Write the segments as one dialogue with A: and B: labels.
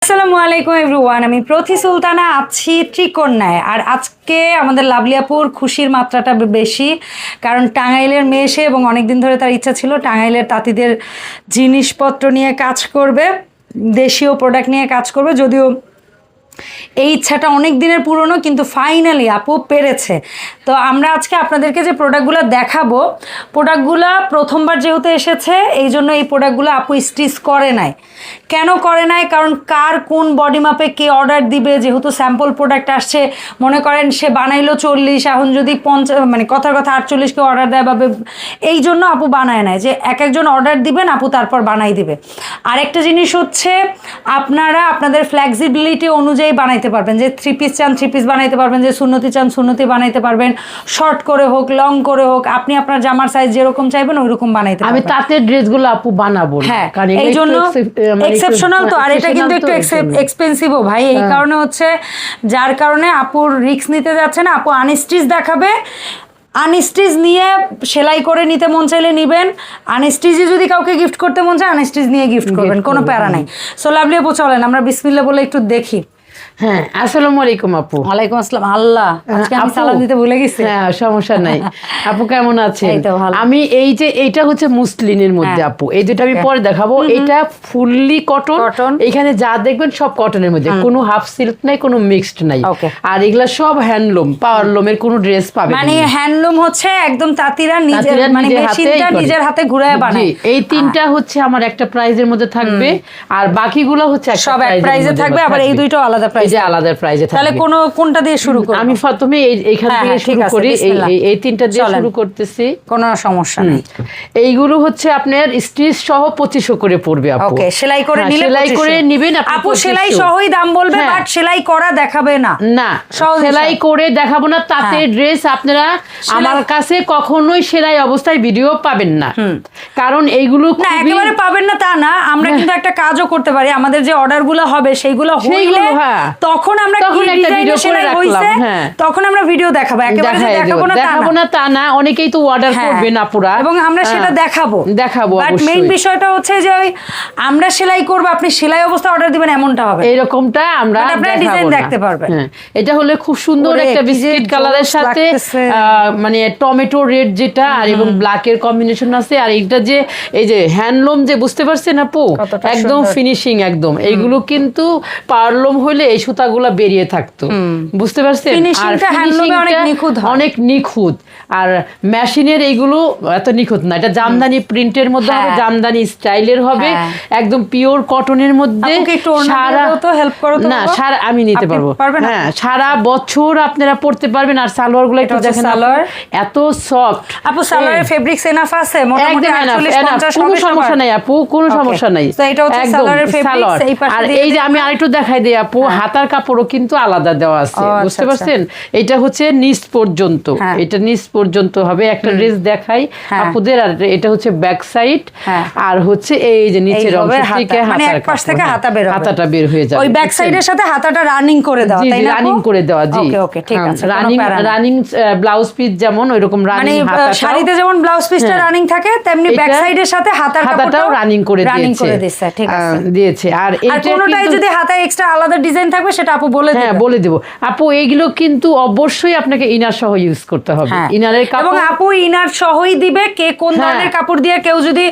A: আসসালামু আলাইকুম এভরিওয়ান, আমি প্রতি সুলতানা আছি ত্রিকোণায়। আর আজকে আমাদের লাভলি আপুর খুশির মাত্রাটা বেশি, কারণ টাঙ্গাইলের মেয়ে সে এবং অনেকদিন ধরে তার ইচ্ছা ছিল টাঙ্গাইলের তাঁতিদের জিনিসপত্র নিয়ে কাজ করবে, দেশীয় প্রোডাক্ট নিয়ে কাজ করবে। যদিও এই ইচ্ছাটা অনেক দিনের পুরনো, কিন্তু ফাইনালি আপু পেরেছে। তো আমরা আজকে আপনাদেরকে যে প্রোডাক্টগুলো দেখাবো, প্রোডাক্টগুলো প্রথমবার যেহেতু এসেছে এই জন্য এই প্রোডাক্টগুলো আপু স্টিচ করে নাই। কেন করে নাই? কারণ কার কোন বডি মাপে কে অর্ডার দিবে, যেহেতু স্যাম্পল প্রোডাক্ট আসছে। মনে করেন সে বানাইলো 40, এখন যদি 50 মানে কথার কথা 48কে অর্ডার দেয়, বা এই জন্য আপু বানায় নাই যে এক একজন অর্ডার দিবেন, আপু তারপর বানাই দিবে। আরেকটা জিনিস হচ্ছে, আপনারা আপনাদের ফ্লেক্সিবিলিটি অনুযায়ী বানাইতে পারবেন। যে 3 পিস চান 3 পিস বানাইতে পারবেন, যে সুন্নতি চান সুন্নতি বানাইতে পারবেন, শর্ট করে হোক লং করে হোক, আপনি আপনার জামার সাইজ যেরকম চাইবেন ওইরকম বানাইতে পারবেন।
B: আমি তাঁতের ড্রেসগুলো আপু বানাবো,
A: হ্যাঁ, এই জন্য এক্সেপশনাল। তো আর এটা কিন্তু একটু এক্সপেন্সিভও ভাই, এই কারণে হচ্ছে, যার কারণে আপুর রিস্ক নিতে যাচ্ছে না। আপু আনস্টিচ দেখাবে, আনস্টিচ নিয়ে সেলাই করে নিতে মন চাইলে নিবেন, আনস্টিচে যদি কাউকে গিফট করতে মন চায় আনস্টিচ নিয়ে গিফট করবেন, কোনো প্যারা নাই। সো লাভলি আপু চলেন আমরা বিসমিল্লাহ বলে একটু দেখি।
B: হ্যাঁ, আসসালামু আলাইকুম আপু।
A: ওয়ালাইকুম আসসালাম। আল্লাহ, আজকে আমি সালাম দিতে ভুলে গেছি।
B: হ্যাঁ, সমস্যা নাই। আপু কেমন আছেন? আমি এই যে এইটা হচ্ছে মুসলিনের মধ্যে আপু, এই যেটা আমি পরে দেখাবো, এটা ফুললি কটন। এখানে যা দেখবেন সব কটনের মধ্যে, কোনো হাফ সিল্ক নাই, কোনো মিক্সড নাই। আর এগুলা সব হ্যান্ডলুম, পাওয়ারলুমের কোনো ড্রেস পাবেন
A: মানে হ্যান্ডলুম হচ্ছে একদম তাঁতিরা নিজের মানে মেশিনটা নিজের হাতে ঘুরায় বানায়।
B: এই তিনটা হচ্ছে আমার একটা প্রাইজের মধ্যে থাকবে, আর বাকিগুলো হচ্ছে
A: সব এক প্রাইজে থাকবে, আবার এই দুইটাও আলাদা প্রাইজে,
B: আলাদা প্রাইজে থাকবে।
A: তাহলে কোনটা দিয়ে শুরু করব?
B: আমি প্রথমে এইখান থেকে শুরু করি, এই তিনটা দিয়ে শুরু করতেছি,
A: কোনো সমস্যা নেই।
B: এইগুলো হচ্ছে আপনার স্টিচ সহ 2500 করে পড়বে আপু।
A: ওকে, সেলাই করে নিলে
B: সেলাই করে নেবেন
A: আপু, সেলাই সহই দাম বলবে, বাট সেলাই করা দেখাবে না।
B: না, সেলাই করে দেখাবো না। তাতে ড্রেস আপনারা আমার কাছে কখনোই সেলাই অবস্থায় ভিডিও পাবেন না, কারণ এইগুলো
A: না একেবারে পাবেন না তা না। আমরা কিন্তু একটা কাজও করতে পারি, আমাদের যে অর্ডারগুলো হবে সেইগুলো হইলে তখন আমরা একটা ভিডিও করে রাখলাম, তখন আমরা ভিডিও দেখাবো, একেবারে দেখাবো না তা না।
B: অনেকেই তো অর্ডার করবে না পুরা,
A: এবং আমরা সেটা দেখাবো। বাট মেইন বিষয়টা হচ্ছে যে আমরা সেলাই করব, আপনি সেলাই অবস্থা অর্ডার দিবেন এমনটা হবে,
B: এরকমটা আমরা
A: আপনারা ডিজাইন দেখতে পারবেন।
B: এটা হলে খুব সুন্দর একটা বিস্কিট কালারের সাথে মানে টমেটো রেড যেটা, আর এবং ব্ল্যাকের কম্বিনেশন আছে। আর এটা যে এই যে হ্যান্ডলুম, যে বুঝতে পারছেন আপু, একদম ফিনিশিং একদম। এইগুলো কিন্তু পাওয়ারলুম হইলে এই সুতাগুলো বেরিয়ে থাকতো, বুঝতে পারছেন? অনেক নিখুঁত। আর মেশিনের এইগুলো এত নিখুঁত না, এটা জামদানি প্রিন্টের মধ্যে হবে, জামদানি স্টাইলের হবে, একদম পিওর কটনের মধ্যে। না, সারা আমি নিতে পারবো, হ্যাঁ, সারা বছর আপনারা পড়তে পারবেন। আর সালোয়ার গুলো একটু দেখেন, এত সফট আপু।
A: সালোয়ারের ফেব্রিক্স এনাফ আছে, মোটামুটি 48-50
B: কোনো সমস্যা নাই আপু, কোনো সমস্যা নাই। আর এই যে আমি আরেকটু দেখাই দিই আপু, হাতার কাপড়ও কিন্তু আলাদা দেওয়া আছে, বুঝতে পারছেন? এটা হচ্ছে নিচ পর্যন্ত, এটা নিচ পর্যন্ত হবে। একটা ড্রেস দেখাই আপুদের, আর এটা হচ্ছে ব্যাক সাইড, আর হচ্ছে এই যে নিচের অংশ থেকে হাতাটা বের হয়ে যাবে।
A: ওই ব্যাক সাইডের সাথে হাতাটা রানিং করে দেওয়া, তাই না?
B: রানিং করে দেওয়া, জি
A: ওকে, ঠিক আছে।
B: রানিং ব্লাউজ পিস যেমন ওইরকম রানিং,
A: শাড়িতে যেমন ব্লাউজ পিসটা রানিং থাকে, তেমনি ব্যাক সাইডের সাথে হাতাটাও রানিং করে দিয়েছে, ঠিক আছে,
B: দিয়েছে। আর
A: কোনটাই যদি হাতায় এক্সট্রা আলাদা ডিজাইন থাকবে সেটা আপু বলে দিবেন।
B: হ্যাঁ, বলে দেব আপু। এইগুলো কিন্তু অবশ্যই আপনাকে ইনার সহ ইউজ করতে হবে, ইনারের কাপড়,
A: এবং আপু ইনার সহই দিবে। কে কোন ধরনের কাপড় দিয়ে, কেউ যদি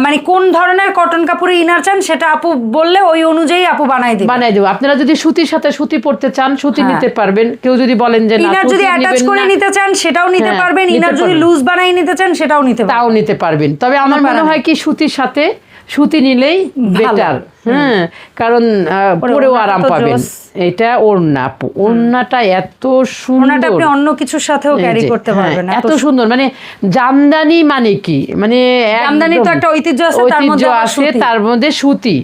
A: মানে কোন ধরনের কটন কাপড়ে ইনার চান সেটা আপু বললে ওই অনুযায়ী আপু বানাই দেব।
B: আপনারা যদি সুতির সাথে সুতি পড়তে চান সুতি নিতে পারবেন, কেউ যদি বলেন যে না
A: ইনার যদি অ্যাটাচ করে নিতে চান সেটাও নিতে পারবেন, ইনার যদি লুজ বানাই নিতে চান সেটাও নিতে পারবেন।
B: তবে আমার মনে হয় কি সুতির সাথে সুতি নিলেই বেটার, কারণ পরেও আরাম পাবেন। এটা ওড়না, ওড়নাটা এত সুন্দর,
A: আপনি অন্য কিছুর সাথেও ক্যারি করতে পারবেন,
B: এত সুন্দর। মানে জামদানি মানে কি, মানে
A: জামদানি তো একটা ঐতিহ্য আছে,
B: তার মধ্যে সুতি,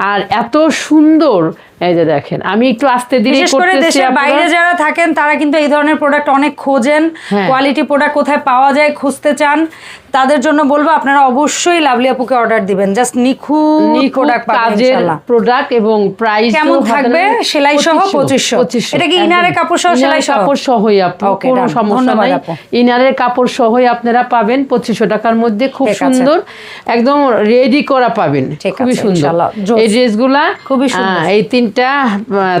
B: আর এত সুন্দর। এই যে দেখেন, আমি একটু আস্তে ধীরে
A: বিশেষ করে দেশের বাইরে যারা থাকেন তারা কিন্তু এই ধরনের প্রোডাক্ট অনেক খোঁজেন, কোয়ালিটি প্রোডাক্ট কোথায় পাওয়া যায় খুঁজতে চান, তাদের জন্য বলবো আপনারা অবশ্যই লাভলি আপুকে অর্ডার দিবেন। জাস্ট নিখুঁত প্রোডাক্ট
B: কাজের
A: মাশাআল্লাহ।
B: প্রোডাক্ট এবং প্রাইস
A: কেমন থাকবে? সেলাই সহ 2500। এটা কি ইনারের কাপড় সহ সেলাই সহ?
B: কাপড় সহই আপু,
A: Okay,
B: কোনো
A: done.
B: সমস্যা
A: ধন্যবাদ
B: নাই।
A: আপু।
B: ইনারের কাপড় সহই আপনারা পাবেন 2500 টাকার মধ্যে, খুব
A: ঠিক আছে।
B: সুন্দর একদম রেডি করা পাবেন,
A: ঠিক
B: খুবই
A: আছে,
B: সুন্দর
A: ইনশাআল্লাহ, জোস।
B: এই ড্রেসগুলা।
A: খুবই সুন্দর।
B: এই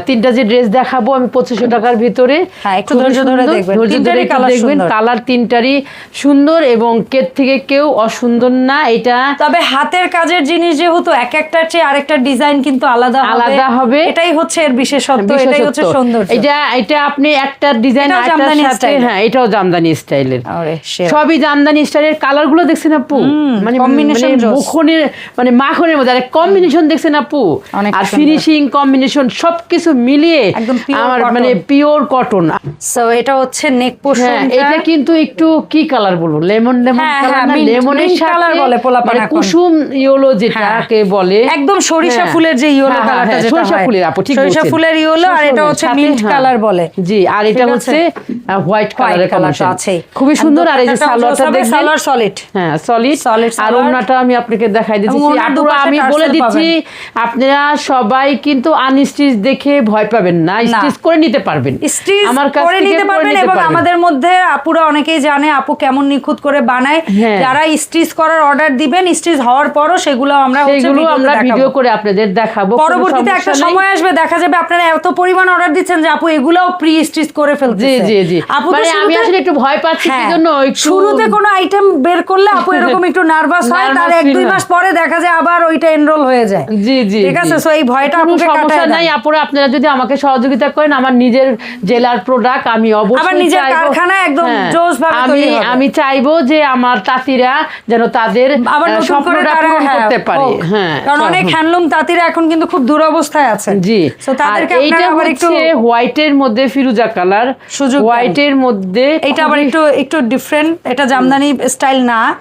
B: তিনটা যে ড্রেস দেখাবো আমি 2500 টাকার ভিতরে,
A: হ্যাঁ, একটু
B: খুবই
A: ধৈর্য ধরে
B: সুন্দর।
A: দেখবেন।
B: ধৈর্য ধরে
A: তিনটারই
B: একটু
A: colour
B: দেখবেন,
A: সুন্দর।
B: কালার তিনটারই সুন্দর এবং কের থেকে কেউ অসুন্দর না। এটা
A: তবে হাতের কাজের জিনিস যেহেতু এক একটার চেয়ে আরেকটা ডিজাইন কিন্তু আলাদা
B: হবে।
A: এটাই হচ্ছে এর বিশেষত্ব, এটাই হচ্ছে সৌন্দর্য।
B: এটা আপনি একটা ডিজাইন
A: এটাও
B: আরেকটার
A: জামদানি
B: সাথে,
A: style।
B: হ্যাঁ এটাও জামদানি স্টাইলের,
A: আরে সেরা।
B: সবই জামদানি স্টাইলের। কালার গুলো দেখছেন আপু, মানে
A: combination জোস।
B: মুখনের মানে মাখনের মধ্যে আরেক কম্বিনেশন দেখছেন আপু,
A: অনেক
B: আর
A: সুন্দর।
B: ফিনিশিং কম্বিনেশন সবকিছু মিলিয়ে
A: একদম pure
B: আমার
A: cotton।
B: মানে পিওর কটন।
A: সো এটা হচ্ছে নেক
B: হ্যাঁ,
A: পোর্শন।
B: এটা কিন্তু একটু কি কালার বলবো, লেমন
A: হ্যাঁ,
B: কালার
A: হ্যাঁ,
B: না,
A: mint-
B: লেমনের
A: mint
B: সাথে
A: colour বলে পোলাপান
B: মানে
A: এখন।
B: কুসুম ইয়েলো যেটাকে বলে,
A: একদম সরিষা
B: হ্যাঁ।
A: ফুলের যে ইয়েলো
B: হ্যাঁ,
A: কালারটা
B: হ্যাঁ,
A: যেটা
B: সরিষা
A: হয়।
B: ফুলের আপু, ঠিক
A: সরিষা
B: বলছেন।
A: ফুলের ইয়েলো, আর এটা
B: সরিষা
A: হচ্ছে
B: সাথে,
A: মিন্ট
B: হ্যাঁ।
A: কালার বলে।
B: জি, আর এটা
A: ঠিক আছে।
B: হচ্ছে হোয়াইট কালারের
A: কালার তো
B: কম্বিনেশন
A: আছেই।
B: খুবই সুন্দর। আর এই যে
A: দোপাট্টাটাও
B: সালোয়ারটা
A: জোস হবে,
B: দেখবেন,
A: সালোয়ার সলিড।
B: হ্যাঁ সলিড।
A: Solid
B: আর
A: সালোয়ার।
B: ওড়নাটা আমি আপনাকে দেখাই দিচ্ছি।
A: এবং ওড়নার
B: আপুরা,
A: দুপাশে
B: আমি
A: টার্সেল
B: বলে দিচ্ছি
A: পাবেন।
B: আপনারা সবাই কিন্তু আনস্টিচ দেখে ভয় পাবেন না, স্টিচ করে নিতে পারবেন,
A: স্টিচ
B: আমার কাছ
A: করে
B: থেকে
A: নিতে পারবেন। এবং আমাদের মধ্যে আপুরা অনেকেই জানে আপু কেমন নিখুঁত করে বানায়।
B: হ্যাঁ।
A: যারা স্টিচ করার অর্ডার দিবেন, স্টিচ হওয়ার পরও সেগুলো আমরা
B: সেগুলো আমরা
A: ভিডিও
B: ভিডিও করে আপনাদের দেখাবো। কোনো
A: পরবর্তীতে একটা
B: সমস্যা নেই।
A: সময় আসবে দেখা যাবে আপনারা এত পরিমাণ অর্ডার দিচ্ছেন যে আপু এগুলাও প্রি স্টিচ করে
B: জি
A: ফেলতেছে।
B: জি জি,
A: আপু তো
B: মানে আমি
A: শুরুতে-
B: আসলে একটু ভয় পাচ্ছি
A: হ্যাঁ,
B: এই জন্য একটু
A: শুরুতে কোনো আইটেম বের করলে আপু এরকম একটু নার্ভাস হয়, তার
B: Nervous
A: 1-2
B: feel
A: মাস
B: হয়।
A: পরে দেখা যায় আবার ওইটা এনরোল হয়ে যায়।
B: জি জি
A: ঠিক আছে,
B: জি।
A: সো এই ভয়টা
B: কোনো
A: আপুকে
B: সমস্যা
A: কাটায়
B: নাই
A: দেন।
B: আপুরা, আপনারা যদি আমাকে সহযোগিতা করেন, আমার নিজের জেলার প্রোডাক্ট আমি অবশ্যই
A: আবার নিজের
B: চাইবো-
A: কারখানা একদম
B: হ্যাঁ,
A: জোস ভাবে
B: আমি
A: তৈরি হবে।
B: আমি চাইবো যে আমার তাঁতিরা যেন তাদের
A: আবার নতুন করে
B: স্বপ্নটা
A: তারা
B: পূরণ করতে পারে।
A: হোক।
B: হ্যাঁ,
A: কারণ অনেক হ্যান্ডলুম তাঁতিরা এখন কিন্তু খুব দুরবস্থায় আছে।
B: জি।
A: সো
B: আর
A: তাদেরকে
B: এইটা
A: আপনারা আবার একটু
B: হচ্ছে হোয়াইটের মধ্যে ফিরোজা কালার,
A: সুযোগ দেন।
B: হোয়াইটের মধ্যে
A: এটা আবার
B: খুবই-
A: একটু একটু ডিফারেন্ট। এটা জামদানি স্টাইল না,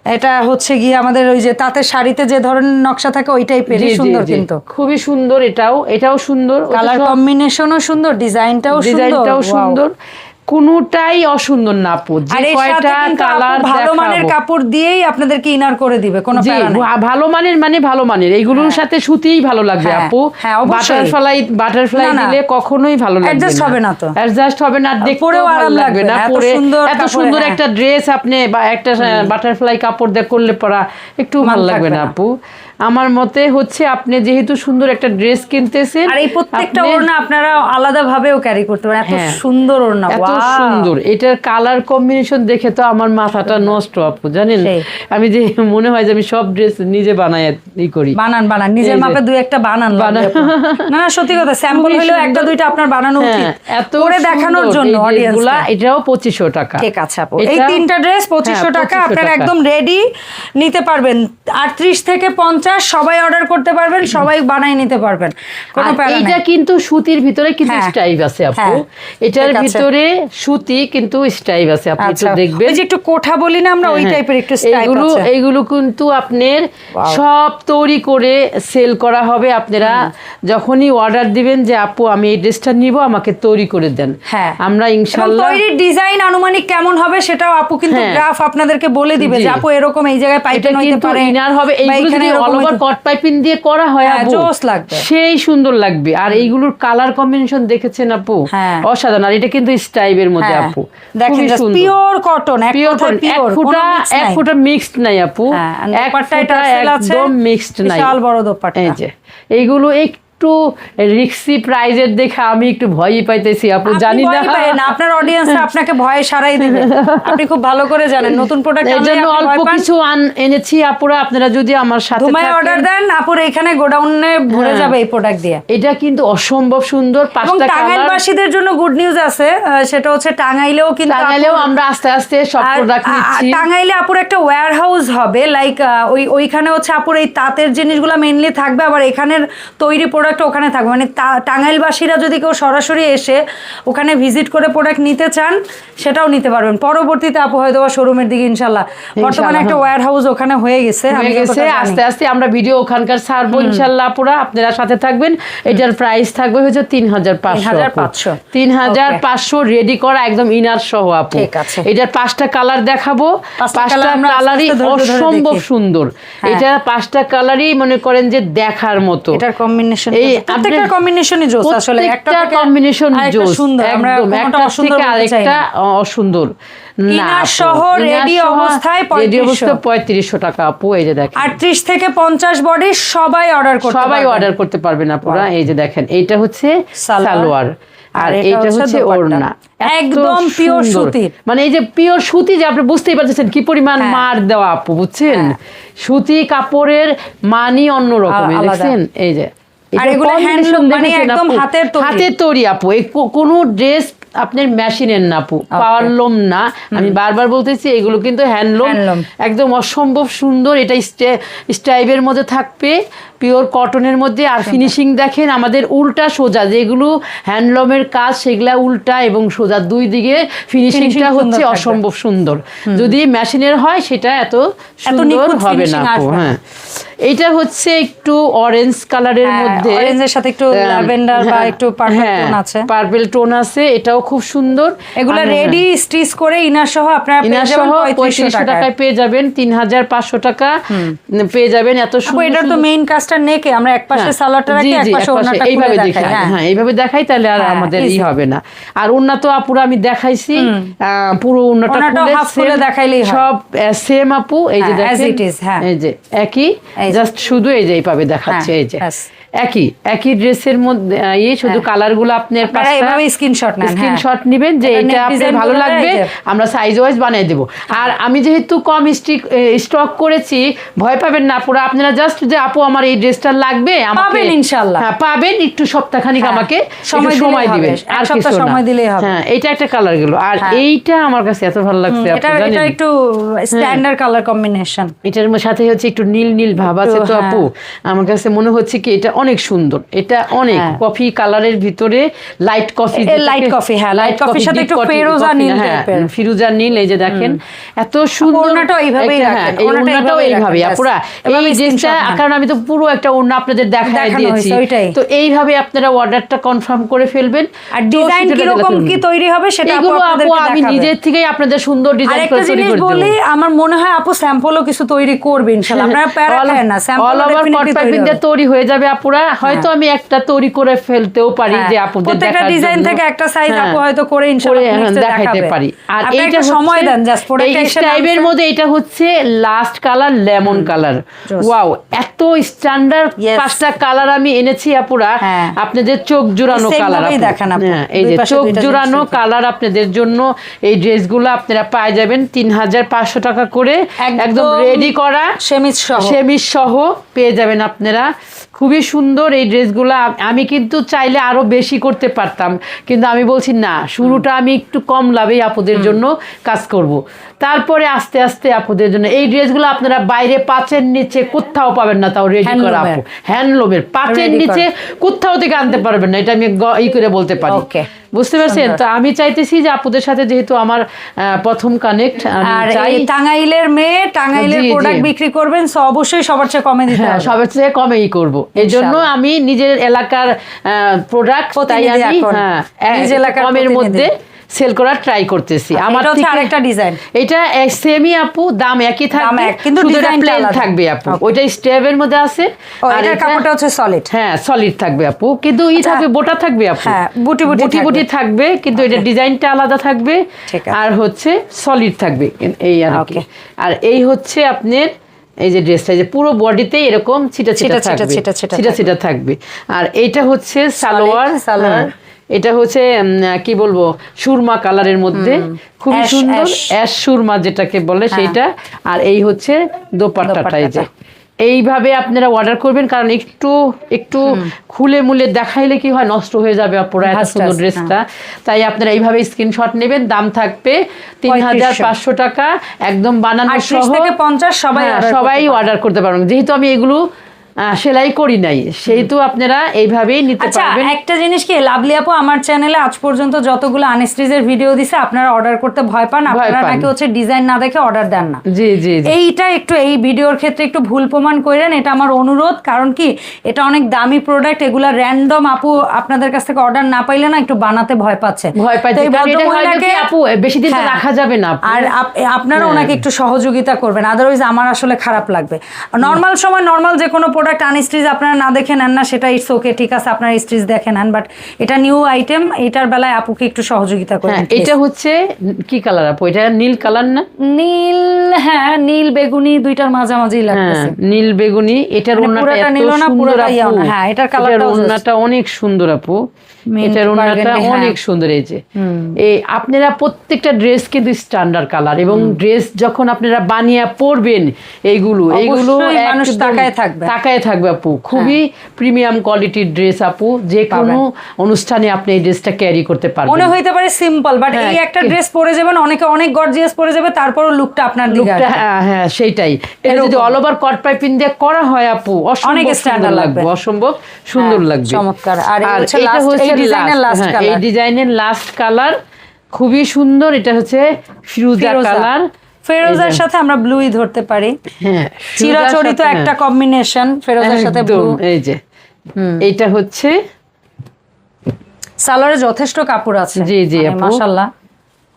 A: এটা হচ্ছে গিয়ে আমাদের ওই যে তাঁতের শাড়িতে যে ধরনের নকশা থাকে ওই টাইপের
B: জি, জি,
A: সুন্দর।
B: জি।
A: কিন্তু
B: খুবই সুন্দর, এটাও সুন্দর,
A: কালার কম্বিনেশনও সুন্দর, ডিজাইনটাও সুন্দর,
B: ডিজাইনটাও
A: wow।
B: সুন্দর, কোনোটাই অসুন্দর না আপু। যে
A: আর এর সাথে
B: কয়টা
A: কিন্তু আপু
B: কালার
A: ভালো মানের
B: দেখাবো,
A: কাপড় দিয়েই আপনাদেরকে ইনার করে দিবে, কোনো
B: জি,
A: প্যারা নাই।
B: ভালো মানের মানে ভালো মানের, এইগুলোর সাথে সুতিই ভালো লাগবে
A: হ্যাঁ,
B: আপু।
A: হ্যাঁ, অবশ্যই।
B: বাটারফ্লাই
A: না, না।
B: দিলে কখনোই ভালো লাগবে
A: Adjust হবে না তো।
B: অ্যাডজাস্ট হবে না, দেখতেও
A: পরেও
B: ভালো
A: আরাম
B: লাগবে
A: লাগবে
B: না।
A: না, এত
B: পরে
A: সুন্দর
B: এত
A: কাপড়ে,
B: সুন্দর
A: হ্যাঁ।
B: একটা ড্রেস আপনি বা একটা বাটারফ্লাই কাপড় দিয়ে করলে পরা একটু ভালো লাগবে না আপু। আমার মতে হচ্ছে আপনি যেহেতু সুন্দর একটা ড্রেস কিনতেছেন,
A: আর এই প্রত্যেকটা
B: আপনি-
A: ওড়না আপনারা আলাদা ভাবেও ক্যারি করতে পারেন, এত
B: হ্যাঁ।
A: সুন্দর ওড়না,
B: এত
A: wow।
B: সুন্দর, এটার কালার কম্বিনেশন দেখে তো আমার মাথাটা নষ্ট আপু, জানেন।
A: সেই।
B: আমি যে মনে হয় যে আমি সব ড্রেস নিজে বানায় ই করি।
A: বানান নিজের
B: এই যে।
A: মাপে 2-1টা বানান লাগবে আপনার। না না, সত্যি কথা, স্যাম্পল
B: খুবই
A: হইলেও
B: সুন্দর।
A: 1-2টা আপনার বানানো উচিত,
B: হ্যাঁ, এত
A: করে দেখানোর
B: সুন্দর
A: জন্য
B: এই
A: অডিয়েন্স।
B: ড্রেসগুলা, এটাও 2500 টাকা।
A: ঠিক আছে আপু, এই
B: এটা-
A: 3টা ড্রেস 2500
B: হ্যাঁ,
A: টাকা
B: 2500
A: আপনারা
B: টাকা।
A: একদম রেডি নিতে পারবেন। 38 থেকে 50 সবাই অর্ডার করতে পারবেন, সবাই বানাই নিতে পারবেন, কোনো
B: আর
A: প্যারা নাই।
B: এইটা কিন্তু সুতির ভিতরে কিন্তু
A: হ্যাঁ,
B: স্টাইপ আছে আপু,
A: হ্যাঁ,
B: এটার
A: ঠিক আছে।
B: ভিতরে সুতি কিন্তু স্টাইপ আছে, আপনি একটু
A: আচ্ছা,
B: দেখবেন।
A: ওই যে একটু কোঠা বলি না আমরা, ওই
B: হ্যাঁ,
A: টাইপের একটু স্টাইপ
B: এইগুলো
A: আছে।
B: এইগুলো কিন্তু আপনার
A: Wow.
B: সব তৈরি করে সেল করা হবে। আপনারা যখনই অর্ডার দিবেন যে আপু আমি এই ড্রেসটা নিব, আমাকে তৈরি করে দেন,
A: হ্যাঁ,
B: আমরা
A: এবং
B: ইনশাআল্লাহ
A: তৈরির ডিজাইন আনুমানিক কেমন হবে সেটাও আপু কিন্তু
B: হ্যাঁ।
A: গ্রাফ আপনাদেরকে বলে দিবে
B: জি।
A: যে আপু এরকম এই জায়গায়
B: এটা
A: পাইপিং হইতে
B: কিন্তু
A: পারে,
B: ইনার হবে,
A: বা
B: এইগুলো
A: এখানে
B: যদি
A: এরকম
B: অল ওভার
A: হইতে-
B: কট পাইপিং দিয়ে করা হয়
A: হ্যাঁ,
B: আপু,
A: জোস লাগবে।
B: সেই সুন্দর লাগবে। আর এইগুলোর কালার কম্বিনেশন দেখেছেন আপু,
A: হ্যাঁ।
B: অসাধারণ। আর এটা কিন্তু স্টাইপের মধ্যে
A: হ্যাঁ,
B: আপু,
A: দেখেন পিওর কটন, এক
B: পিওর
A: কথায় পিওর, কোনো mix
B: এক
A: নাই।
B: ফুটা মিক্সড নাই আপু,
A: হ্যাঁ, আর
B: এক
A: দোপাট্টায়
B: ফুটা
A: টার্সেল আছে,
B: একদম মিক্সড নাই।
A: বিশাল বড় দোপাট্টা।
B: এই যে এইগুলো একটু রিক্সি প্রাইজের দেখে আমি একটু ভয়ই পাইতেছি আপু,
A: আপনি
B: জানি না।
A: ভয় পাবেন না, আপনার অডিয়েন্স আপনাকে ভয়ে সারাই দিবে, আপনি খুব ভালো করে জানেন নতুন প্রোডাক্ট
B: এই জন্য অল্প কিছু এনেছি আপুরা, আপনারা যদি আমার সাথে
A: ধুমায়
B: থাকেন।
A: অর্ডার দেন আপুর এখানে গোডাউনে ভরে
B: হ্যাঁ।
A: যাবে এই প্রোডাক্ট দিয়ে।
B: এটা কিন্তু অসম্ভব সুন্দর,
A: এবং
B: 5টা কালার।
A: টাঙ্গাইলবাসীদের জন্য গুড নিউজ আছে, সেটা হচ্ছে টাঙ্গাইলেও কিন্তু
B: টাঙ্গাইলেও আমরা আস্তে আস্তে সব প্রোডাক্ট নিচ্ছি।
A: টাঙ্গাইলে আপুর একটা ওয়্যার হাউস হবে, লাইক ওইখানে হচ্ছে আপুর এই তাঁতের জিনিসগুলো মেইনলি থাকবে, আবার এখানের তৈরি প্রোডাক্ট প্রোডাক্ট ওখানে থাকবে, মানে টাঙ্গাইলবাসীরা যদি কেউ সরাসরি এসে ওখানে ভিজিট করে প্রোডাক্ট নিতে চান সেটাও নিতে পারবেন। পরবর্তীতে আপু হয়তো বা শোরুমের দিকে ইনশাল্লাহ, বর্তমানে একটা ওয়্যার হাউস ওখানে হয়ে গেছে,
B: আস্তে আস্তে আমরা ভিডিও ওখানকার ছাড়বো ইনশাল্লাহ। পুরা আপনারা সাথে থাকবেন। এটার প্রাইস থাকবে হচ্ছে 3500। 3500 রেডি করা একদম ইনার সহ আপু। এটার 5টা কালার দেখাবো, 5টা কালারই অসম্ভব সুন্দর। এটা 5টা কালারই মনে করেন যে দেখার মতো।
A: এটার কম্বিনেশন,
B: এই
A: প্রত্যেকটা কম্বিনেশনই জোস আসলে,
B: একটা কম্বিনেশন জোস, একদম একটা থেকে আরেকটা অসুন্দর।
A: ইনার সহ রেডি অবস্থায়
B: 3500 টাকা আপু। এই যে দেখেন
A: 38 থেকে 50 বডি সবাই অর্ডার করতে
B: পারবেন আপুরা। এই যে দেখেন এইটা হচ্ছে সালোয়ার আর এটা হচ্ছে ওড়না,
A: একদম পিওর সুতি।
B: মানে এই যে পিওর সুতি, যে আপনি বুঝতেই পারছেন কি পরিমাণ মার দেওয়া আপু, বুঝছেন? সুতি কাপড়ের মানই অন্যরকম, দেখছেন? এই যে হাতের তৈরি আপু, কোনো ড্রেস আপনার মেশিনের না আপু, পাওয়ারলুম না। আমি বারবার বলতেছি এগুলো কিন্তু হ্যান্ডলুম, একদম অসম্ভব সুন্দর। এটা স্টাইপের মধ্যে থাকবে, পিওর কটনের মধ্যে। আর ফিনিশিং দেখেন আমাদের উল্টা সোজা, যেগুলো হ্যান্ডলুমের কাজ সেগুলা উল্টা এবং সোজা, দুই দিকে ফিনিশিংটা হচ্ছে অসম্ভব সুন্দর। যদি মেশিনের হয় সেটা এত সুন্দর হবে না আপু। হ্যাঁ, এটা হচ্ছে একটু অরেঞ্জ কালারের মধ্যে,
A: অরেঞ্জের সাথে একটু ল্যাভেন্ডার বা একটু পার্পল টোন আছে,
B: পার্পল টোন আছে। এটাও খুব সুন্দর।
A: এগুলা রেডি স্টিচ করে ইনার সহ আপনারা পেয়ে যাবেন
B: 3500 টাকায় পেয়ে যাবেন। 3500 টাকা পেয়ে যাবেন। এত সুন্দর।
A: এটা তো মেইন কাজটা নেকে আমরা একপাশে সালোয়ারটা রাখি, একপাশে ওড়নাটা খুলে দেখাই।
B: হ্যাঁ, এইভাবে দেখাই, তাহলে আর আমাদের হবে না। আর ওড়না তো আপুরা আমি দেখাইছি, পুরো ওড়নাটা খুলে দেখাইলেই সব সেম আপু। এই যে দেখেন, এই যে একই, জাস্ট শুধু এই যে এইভাবে দেখাচ্ছে। এই যে একই ড্রেসের মধ্যে শুধু কালারগুলো আপনার স্ক্রিনশট নেবেন যে এটা আপনার ভালো লাগবে, আমরা সাইজ ওয়াইজ বানিয়ে দেবো। আর আমি যেহেতু কম স্টক করেছি, ভয় পাবেন না পুরো। আপনারা জাস্ট যে আপু আমার এই ড্রেসটা লাগবে, আমাকে
A: ইনশাআল্লাহ
B: পাবেন, একটু সপ্তাহখানিক আমাকে সময় দিবেন, আর কিছু সময় দিলেই হবে। হ্যাঁ, এটা একটা কালার গেল। আর এইটা আমার কাছে এত ভালো লাগছে,
A: এটা একটু স্ট্যান্ডার্ড কালার কম্বিনেশন।
B: এটার সাথে হচ্ছে একটু নীল নীল ভাব আছে তো আপু, আমার কাছে মনে হচ্ছে কি এটা অনেক সুন্দর। এটা অনেক কফি কালারের ভিতরে লাইট কফি,
A: লাইট কফির সাথে একটু ফিরোজা নীল টাইপের,
B: ফিরোজা নীল। এই যে দেখেন এত সুন্দর।
A: ওড়নাটাও এইভাবেই রাখেন,
B: ওড়নাটাও এইভাবে আপুরা। এই জিনিসটা কারণ আমি তো পুরো একটা ওড়না আপনাদের দেখাই দিয়েছি, তো এইভাবে আপনারা অর্ডারটা কনফার্ম করে ফেলবেন।
A: আর ডিজাইন কি রকম কি তৈরি হবে সেটা
B: আপু আমি নিজের থেকেই আপনাদের সুন্দর ডিজাইন করে তৈরি করে দেব।
A: বলি আমার মনে হয় আপু স্যাম্পলও কিছু তৈরি করবে ইনশাআল্লাহ। আপনারা প্যারা খায় না, স্যাম্পল
B: অল ওভার কট পাইপিংটা তৈরি হয়ে যাবে আপুরা। হয়তো আমি একটা তৈরি করে ফেলতেও পারি, যে আপুদের দেখার জন্য
A: প্রত্যেকটা ডিজাইন থেকে একটা সাইজ আপু হয়তো করে ইনশাআল্লাহ দেখাইতে
B: পারি। আর
A: এইটা সময় দেন জাস্ট প্রোডাক্টের
B: টাইপের মধ্যে। এটা হচ্ছে last colour lemon colour. Wow, এত স্ট্যান্ডার্ড 5টা কালার আমি এনেছি আপুরা, আপনাদের চোখ জোড়ানো কালার। এই যে চোখ জোড়ানো কালার আপনাদের জন্য এই ড্রেসগুলো আপনারা পাই যাবেন 3500 টাকা করে, একদম রেডি করা সেমিজ সহ পেয়ে যাবেন আপনারা। খুবই সুন্দর এই ড্রেসগুলো। আমি কিন্তু চাইলে আরো বেশি করতে পারতাম, কিন্তু আমি বলছি না, শুরুটা আমি একটু কম লাভেই আপুদের জন্য কাজ করব। তারপরে আস্তে আস্তে আপুদের জন্য এই ড্রেসগুলো আপনারা বাইরে 5-এর নিচে কোথাও পাবেন না, তাও রেডি করা আপু, হ্যান্ডলুমের 5-এর নিচে কোথাও থেকে আনতে পারবেন না, এটা আমি করে বলতে পারি। বুঝতে পারছেন? তো আমি চাইতেছি যে আপুদের সাথে, যেহেতু আমার প্রথম কানেক্ট,
A: আর টাঙ্গাইলের মেয়ে, টাঙ্গাইলের প্রোডাক্ট বিক্রি করবেন, সো অবশ্যই সবার চেয়ে কমে দিতে হবে।
B: সবার চেয়ে কমেই করব। এই জন্য আমি নিজের এলাকার প্রোডাক্ট, তাই আমি নিজের এলাকার কমের মধ্যে সেল করার ট্রাই করতেছি। আমার
A: হচ্ছে আরেকটা ডিজাইন,
B: এটা সেমি আপু, দাম একই থাকবে, কিন্তু ডিজাইন প্লেন থাকবে আপু। ওইটা স্টেপের মধ্যে আছে,
A: আর এটার কাপড়টা হচ্ছে সলিড।
B: হ্যাঁ, সলিড থাকবে আপু, কিন্তু থাকবে বোটা থাকবে আপু,
A: বুটি বুটি
B: থাকবে, কিন্তু এটা ডিজাইনটা আলাদা থাকবে, আর হচ্ছে সলিড থাকবে এই আর কি। আর এই হচ্ছে আপনার এই যে ড্রেসটা, যে পুরো বডিতে এরকম ছিটা ছিটা থাকবে। আর এইটা হচ্ছে সালোয়ার। এটা হচ্ছে কি বলবো, সুরমা কালারের মধ্যে, খুবই সুন্দর, অ্যাশ সুরমা যেটাকে বলে সেইটা। আর এই হচ্ছে দোপাট্টাটা। এই যে এইভাবে আপনারা অর্ডার করবেন, কারণ একটু খুলে মুলে দেখাইলে কি হয়, নষ্ট হয়ে যাবে আপুরা এত সুন্দর ড্রেসটা। তাই আপনারা এইভাবে স্ক্রিনশট নেবেন। দাম থাকবে 3500 টাকা, একদম বানানো সহ।
A: 30 থেকে 50 সবাই
B: অর্ডার করতে পারবেন। যেহেতু আমি এগুলো সেলাই করি নাই, সেহেতু আপনারা এইভাবেই নিতে
A: আচ্ছা
B: পারবেন।
A: একটা জিনিস কি, লাভলি আপু আমার চ্যানেলে আজ পর্যন্ত যতগুলো আনস্টিচের ভিডিও দিছে আপনারা অর্ডার করতে ভয় পান, আপনারা নাকি হচ্ছে ডিজাইন না দেখে অর্ডার দেন না।
B: জি জি জি।
A: এইটা একটু এই ভিডিওর ক্ষেত্রে একটু ভুল প্রমাণ করেন, এটা আমার অনুরোধ। কারণ কি এটা অনেক দামি প্রোডাক্ট, এগুলা র্যান্ডম আপু আপনাদের কাছ থেকে অর্ডার না পাইলে না একটু বানাতে ভয় পাচ্ছে।
B: ভয় পাচ্ছে, কারণ এটা হয় নাকি আপু বেশি দিন তো রাখা যাবে না।
A: আর আপনারা ওনাকে একটু সহযোগিতা করবেন, আদারওয়াইজ আমার আসলে খারাপ লাগবে। নর্মাল সময় নর্মাল যে কোনো প্রোডাক্ট আনস্টিচ আপনারা না দেখে নেন না, সেটা ইটস ওকে, ঠিক আছে, আপনারা স্টিচ দেখে নেন, বাট এটা নিউ আইটেম, এটার বেলায় আপুকে একটু সহযোগিতা করবেন।
B: এটা হচ্ছে কি কালার আপু? এটা নীল কালার না?
A: নীল, হ্যাঁ নীল বেগুনি দুইটার মাঝামাঝি লাগতেছে।
B: নীল বেগুনি। এটার ওন্নাটা এত সুন্দর আপু।
A: হ্যাঁ এটার কালারটা
B: ওন্নাটা অনেক সুন্দর আপু, এটার ওন্নাটা অনেক সুন্দর। এই যে এই আপনারা প্রত্যেকটা ড্রেস কিন্তু স্ট্যান্ডার্ড কালার, এবং ড্রেস যখন আপনারা বানিয়ে পরবেন এইগুলো
A: মানুষ তাকায়
B: থাকবে আপু। খুবই প্রিমিয়াম কোয়ালিটির ড্রেস আপু, যে কোনো অনুষ্ঠানে আপনি এই ড্রেসটা ক্যারি করতে পারবেন।
A: মনে হইতে পারে সিম্পল, বাট এই একটা ড্রেস পরে যাবেন, অনেকে অনেক গর্জিয়াস পরে যাবে, তারপরও লুকটা আপনার দিকে আসবে।
B: হ্যাঁ সেইটাই। এটা যদি অল ওভার কট পাইপিং দিয়ে করা হয় আপু,
A: অনেক স্ট্যান্ডার্ড লাগবে,
B: অসম্ভব সুন্দর লাগবে।
A: চমৎকার। আর
B: এটা হচ্ছে
A: এই ডিজাইনের লাস্ট কালার,
B: এই ডিজাইনের লাস্ট কালার খুবই সুন্দর। এটা হচ্ছে ফিরোজা কালার,
A: ফেরোজার সাথে আমরা ব্লুই ধরতে পারি।
B: হ্যাঁ
A: চিরাচরিত একটা কম্বিনেশন, ফেরোজার সাথে ব্লু।
B: এই যে এইটা হচ্ছে
A: সালোয়ারে যথেষ্ট কাপড় আছে।
B: জি জি আপু,
A: মাশাআল্লাহ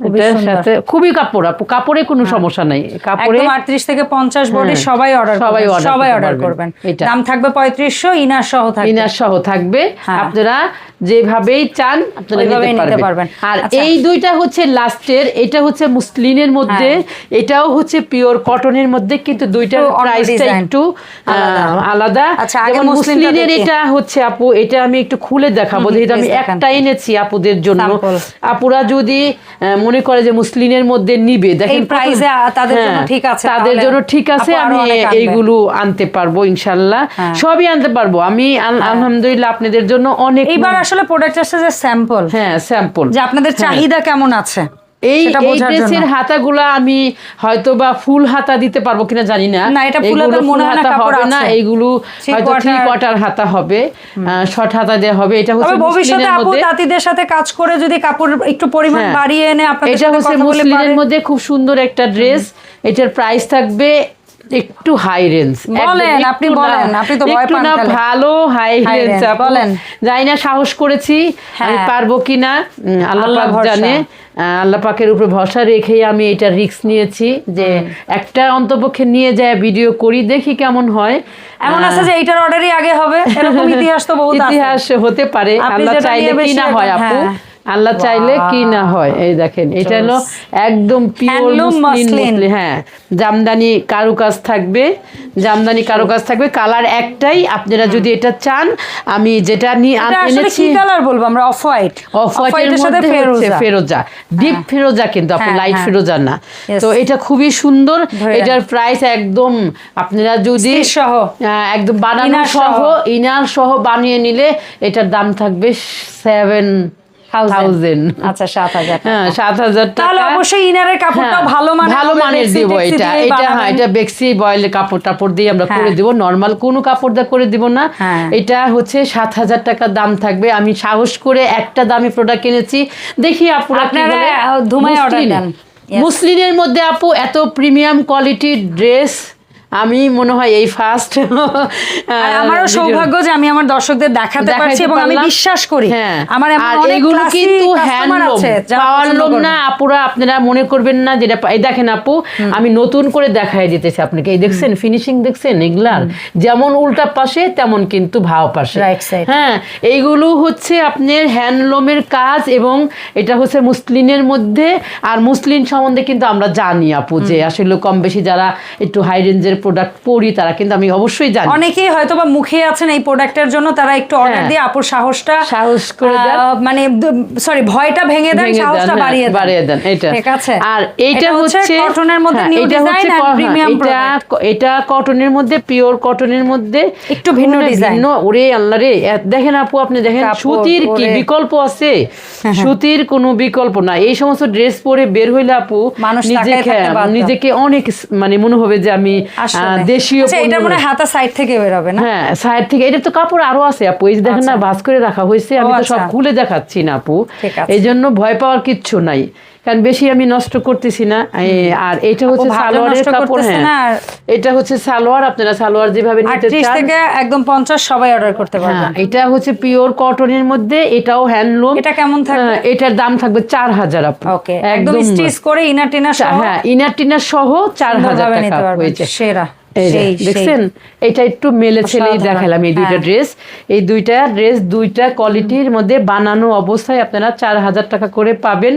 B: এটার সাথে খুবই কাপড় আপু, কাপড়ে কোনো সমস্যা নাই। কাপড়ে
A: একদম 38 থেকে 50 বডি সবাই অর্ডার করবেন। দাম থাকবে 3500, ইনার সহ থাকবে।
B: আপনারা যেভাবেই চান আপনারা নিতে পারবেন। আর এই দুইটা হচ্ছে লাস্টের, এটা হচ্ছে মুসলিনের মধ্যে, এটাও হচ্ছে পিওর কটনের মধ্যে, কিন্তু দুইটার প্রাইসটা একটু আলাদা। যেমন মুসলিনের এটা হচ্ছে আপু, এটা আমি একটু খুলে দেখাবো, যেহেতু আমি একটা এনেছি আপুদের জন্য। আপুরা যদি মনে করে যে মুসলিনের মধ্যে নিবে, দেখেন
A: প্রাইসে তাদের জন্য ঠিক আছে,
B: তাদের জন্য ঠিক আছে, আমি এইগুলো আনতে পারবো ইনশাআল্লাহ, সবই আনতে পারবো আমি আলহামদুলিল্লাহ আপনাদের জন্য অনেক।
A: এইবার আসলে প্রোডাক্ট আসছে যে স্যাম্পল,
B: স্যাম্পল,
A: যে আপনাদের চাহিদা কেমন আছে।
B: এই ড্রেসের হাতাগুলা আমি হয়তো বা ফুল হাতা দিতে পারবো কিনা জানি না,
A: এটা ফুল হাতা মনে হয় না, কাপড়
B: হবে না, এইগুলো হয়তো 3 কোয়ার্টার হাতা হবে, শর্ট হাতা দেয়া হবে। এটা হচ্ছে
A: ভবিষ্যতে আপু তাঁতিদের সাথে কাজ করে যদি কাপড় একটু পরিমাণ বাড়িয়ে এনে আপনাদের
B: এটা হচ্ছে মুসলিনের মধ্যে খুব সুন্দর একটা ড্রেস। এটার প্রাইস থাকবে একটু হাই রেঞ্জ।
A: আপনি তো ভয় পান,
B: ভালো হাই রেঞ্জ বলেন, জানি না সাহস করেছি আমি পারবো কিনা, আল্লাহ পাক জানে। আল্লাহ পাকের উপর ভরসা রেখেই আমি এটা রিস্ক নিয়েছি, যে একটা অন্তপক্ষে নিয়ে যায় ভিডিও করি, দেখি কেমন হয়।
A: এমন আছে যে এইটার অর্ডারই আগে হবে, এরকম ইতিহাস তো বহুত আছে।
B: ইতিহাস হতে পারে, আল্লাহ চাইলে কি না হয় আপু, আল্লাহ চাইলে কি না হয়। এই দেখেন, এটা হলো একদম পিওর মুসলিন। হ্যাঁ, জামদানি কারুকাজ থাকবে, কালার একটাই। আপনারা যদি এটা চান, আমি যেটা এনেছি,
A: কি কালার বলবো আমরা, অফ হোয়াইটের সাথে
B: ফেরোজা, ডিপ ফেরোজা, কিন্তু আপনি লাইট ফেরোজা না। তো এটা খুবই সুন্দর। এটার প্রাইস একদম আপনারা যদি একদম বানানো সহ ইনার সহ বানিয়ে নিলে এটার দাম থাকবে 7,000।
A: আচ্ছা 7,000।
B: হ্যাঁ 7,000 টাকা।
A: তাহলে অবশ্যই ইনারের কাপড়টা ভালো মানের দেব।
B: এটা বেক্সি বয়েলের কাপড় দিয়ে আমরা করে দেব, নরমাল কোনো কাপড় দিয়ে করে দিব না। এটা হচ্ছে 7,000 টাকা দাম থাকবে। আমি সাহস করে একটা দামি প্রোডাক্ট কিনেছি, দেখি আপুরা মুসলিনের মধ্যে আপু এত প্রিমিয়াম কোয়ালিটির ড্রেস আমি মনে হয় এই ফার্স্ট।
A: আমারও সৌভাগ্য যে আমি আমার দর্শকদের দেখাতে পারছি, এবং আমি বিশ্বাস করি আমার
B: এগুলো কিন্তু হ্যান্ডলুম না আপুরা, আপনারা মনে করবেন না যেটা। এই দেখেন আপু, আমি নতুন করে দেখাই দিতেছি আপনাকে। এই দেখছেন ফিনিশিং, দেখছেন এগুলার যেমন উল্টা পাশে তেমন কিন্তু ভাও পাশে। হ্যাঁ, এইগুলো হচ্ছে আপনার হ্যান্ডলুমের কাজ, এবং এটা হচ্ছে মুসলিনের মধ্যে। আর মুসলিন সম্বন্ধে কিন্তু আমরা জানি আপু, যে আসলে কম বেশি যারা একটু হাই রেঞ্জের প্রোডাক্ট পরি তারা কিন্তু আমি অবশ্যই জানি।
A: অনেকেই হয়তো বা মুখে আছেন এই প্রোডাক্টের জন্য, তারা একটু অর্ডার দিয়ে আপুর সাহস করে দেন, মানে সরি ভয়টা ভেঙে দেন, সাহসটা বাড়িয়ে দেন।
B: এটা
A: ঠিক আছে।
B: আর এইটা হচ্ছে
A: কটনের মধ্যে নিউ ডিজাইন আর প্রিমিয়াম প্রোডাক্ট।
B: এটা কটনের মধ্যে, পিওর কটনের মধ্যে
A: একটু ভিন্ন ডিজাইন।
B: ওরে আল্লাহ রে, দেখেন আপু, আপনি দেখেন সুতির কি বিকল্প আছে, সুতির কোনো বিকল্প না। এই সমস্ত ড্রেস পরে বের হইলে আপু নিজেকে অনেক মানে মনে হবে যে আমি দেশীয়
A: আচ্ছা, এটা মনে হয় হাতা সাইড থেকে বেরোবে না?
B: হ্যাঁ, সাইড থেকে। এটা তো কাপড় আরো আছে আপু, এই যে দেখেন না ভাঁজ করে রাখা হয়েছে, আমি তো সব খুলে দেখাচ্ছি না আপু, এই জন্য ভয় পাওয়ার কিচ্ছু নাই, কারণ বেশি আমি নষ্ট করতেছি না। আর এটা হচ্ছে সালোয়ারের কাপড়। হ্যাঁ, এটা হচ্ছে সালোয়ার, আপনারা সালোয়ার যেভাবে নিতে চান
A: 38 থেকে একদম 50 সবাই অর্ডার করতে পারবেন।
B: এটা হচ্ছে পিওর কটনের মধ্যে, এটাও হ্যান্ডলুম।
A: এটা কেমন থাকবে?
B: এটার দাম থাকবে 4000 আপু।
A: ওকে, একদম স্টিচ করে ইনার টিনার সহ।
B: হ্যাঁ, ইনার টিনার সহ 4000 টাকা হয়েছে।
A: সেরা।
B: দেখছেন, এটা একটু মেলে ছেলেই দেখালাম এই দুইটা ড্রেস। এই দুইটা ড্রেস দুইটা কোয়ালিটির মধ্যে বানানো অবস্থায় আপনারা 4000 টাকা করে পাবেন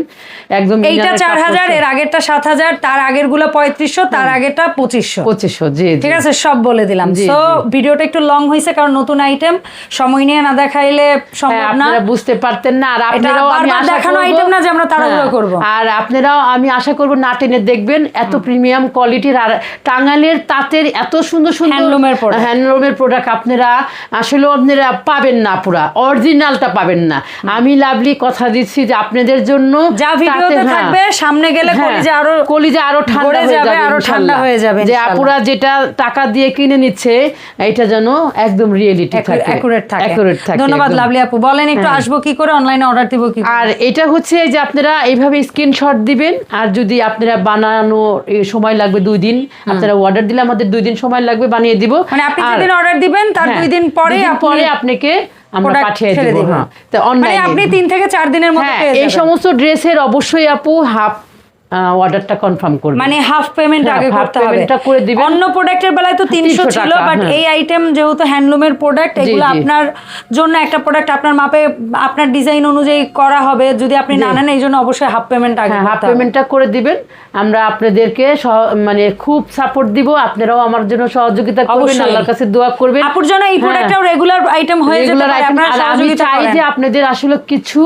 B: একদম।
A: এইটা 4000, এর আগেরটা 7000, তার আগের গুলো 3500, তার আগেরটা 2500।
B: জি,
A: ঠিক আছে, সব বলে দিলাম। সো ভিডিওটা একটু লং হয়েছে কারণ নতুন আইটেম, সময় নিয়ে না দেখাইলে সম্ভব না,
B: আপনারা বুঝতে পারতেন না। আর আপনারাও আমি আশা
A: দেখানো আইটেম না যে আমরা তাড়াহুড়ো করব।
B: আর আপনারাও আমি আশা করব না টেনে দেখবেন, এত প্রিমিয়াম কোয়ালিটির আর টাঙ্গাইলের তাঁতের এত সুন্দর সুন্দর হ্যান্ডলুমের প্রোডাক্ট আপনারা আসলে আপনারা পাবেন না, পুরা অরিজিনালটা পাবেন না। আমি লাভলি কথা দিচ্ছি যে আপনাদের জন্য
A: যা ভিডিওতে থাকবে সামনে গেলে কলিজা আরো ঠান্ডা হয়ে যাবে,
B: যে আপুরা যেটা টাকা দিয়ে কিনে নিচ্ছে এটা যেন একদম রিয়েলিটি থাকে,
A: অ্যাকুরেট থাকে। ধন্যবাদ লাভলি আপু। বলেন একটু আসবো কি করে, অনলাইনে অর্ডার দিব কি?
B: আর এটা হচ্ছে যে আপনারা এইভাবে স্ক্রিনশট দিবেন, আর যদি আপনারা বানানো সময় লাগবে 2 দিন, আপনারা অর্ডার দিলে আমাদের 2 দিন সময় লাগবে, বানিয়ে দিব।
A: মানে আপনি যেদিন অর্ডার দিবেন তার 2 দিন পরে
B: আপনাকে আমরা পাঠিয়ে দেব। হ্যাঁ, তো অনলাইনে
A: আপনি 3 থেকে 4 দিনের মধ্যে পেয়ে যাবেন।
B: এই সমস্ত ড্রেসের অবশ্যই আপু হাফ অর্ডারটা কনফার্ম করবেন,
A: মানে হাফ পেমেন্ট আগে করতে হবে। অন্য প্রোডাক্টের বেলায় তো 300 ছিল, বাট এই আইটেম যেহেতু হ্যান্ডলুমের প্রোডাক্ট, এগুলো আপনার জন্য একটা প্রোডাক্ট আপনার মাপে আপনার ডিজাইন অনুযায়ী করা হবে, যদি আপনি না নেন এই জন্য অবশ্যই হাফ পেমেন্ট আগে
B: হাফ পেমেন্টটা করে দিবেন। আমরা আপনাদেরকে মানে খুব সাপোর্ট দিব, আপনারাও আমার জন্য সহযোগিতা করবেন, আল্লাহর কাছে দোয়া করবেন
A: আপুর জন্য এই প্রোডাক্টটাও রেগুলার আইটেম হয়ে যেতে পারে। আপনারা সহযোগিতা করেন।
B: আমি চাই যে আপনাদের আসলে কিছু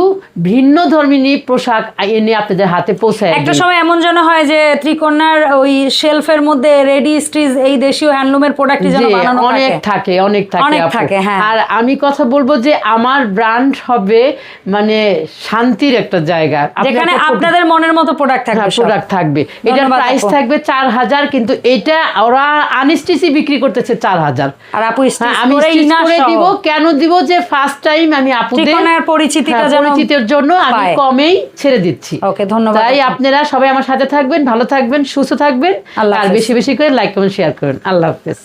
B: ভিন্ন ধর্মী পোশাক এনে আপনাদের হাতে পৌঁছায়।
A: একটা সময় এমন যেন হয় যে ত্রিকোণার ওই শেলফের মধ্যে রেডি স্টিচ এই দেশীয় হ্যান্ডলুমের প্রোডাক্টই যেন বানানো থাকে,
B: অনেক থাকে।
A: হ্যাঁ,
B: আর আমি কথা বলবো যে আমার ব্র্যান্ড হবে মানে শান্তির একটা জায়গা,
A: যেখানে আপনাদের মনের মতো প্রোডাক্ট
B: থাকবে। এটার প্রাইস থাকবে 4000, কিন্তু এটা ওরা আনস্টিচি বিক্রি করতেছে 4000।
A: আর আপু
B: আমি স্টিচ করে দিব। কেন দিব? যে ফার্স্ট টাইম আমি আপুদের পরিচিতির জন্য আমি কমেই ছেড়ে দিচ্ছি।
A: ওকে, ধন্যবাদ।
B: তাই আপনারা সবাই আমার সাথে থাকবেন, ভালো থাকবেন, সুস্থ থাকবেন, আর বেশি বেশি করে লাইক কমেন্ট শেয়ার করুন। আল্লাহ হাফেজ।